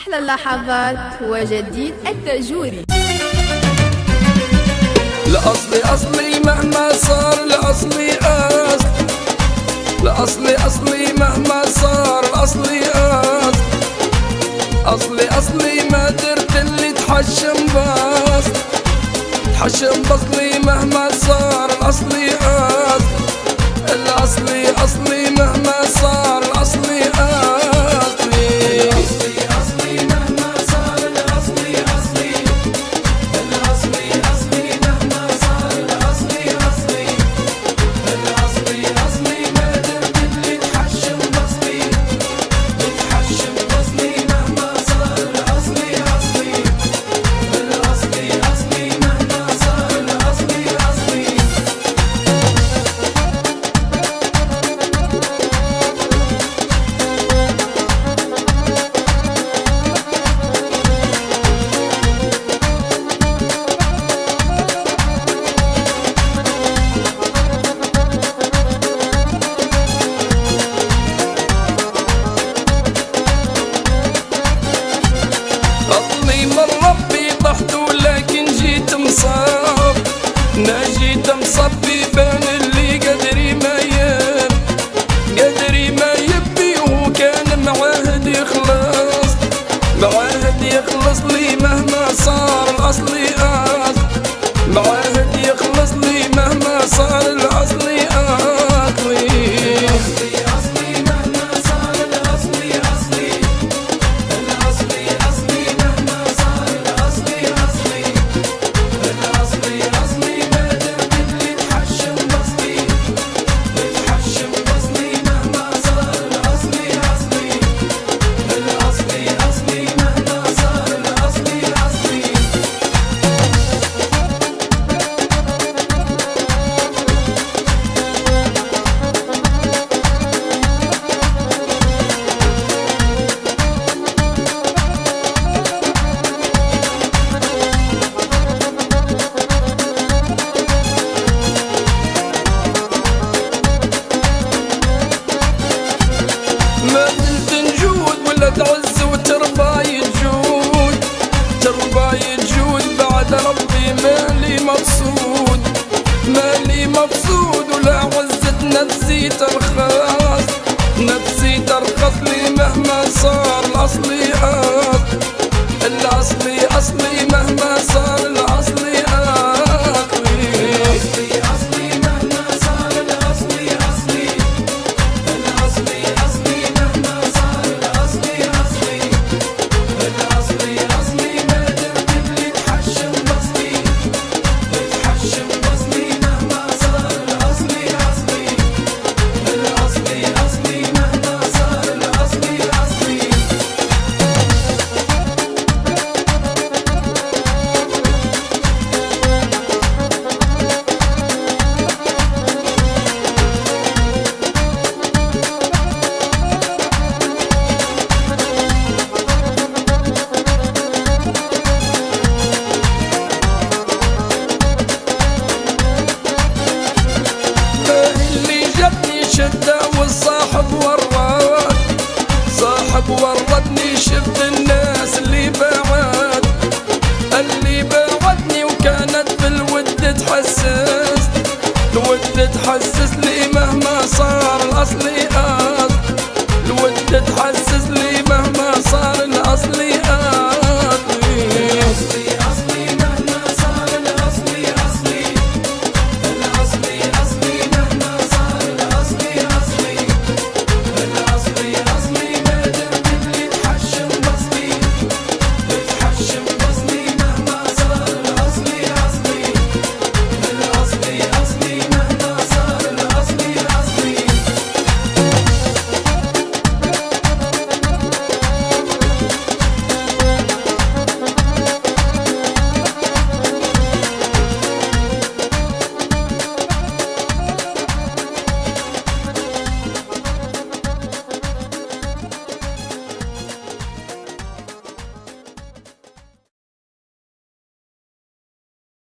أحلى اللحظات وجديد التاجوري. الأصلي أصلي مهما صار، الأصلي أصل، الأصلي أصلي مهما صار، الأصلي أصل، أصلي أصلي ما درت اللي تحشم بس، تحشم بصلي مهما صار، الأصلي أصل، الأصلي أصلي مهما صار، الأصلي أصلي. نجيت مصبي بين اللي قدري ما يب، قدري ما يبي وهو كان معاهد يخلص، معاهد يخلص لي مهما صار، الأصلي أصل، معاهد يخلص لي مهما صار، الأصلي أصلي. تعز وتربى يجود، تربى يجود بعد ربي مالي مقصود، مالي مقصود ولا عزت نفسي ترخص، نفسي ترخص لي مهما صار، الأصلي أصل، الأصلي أصلي مهما صار، الأصلي أصلي. والصاحب ورد، صاحب وردني، شفت الناس اللي بعد، اللي بعدني وكانت بالود تحسس، الود تحسس لي مهما صار، الأصلي أصل، الود تحسس لي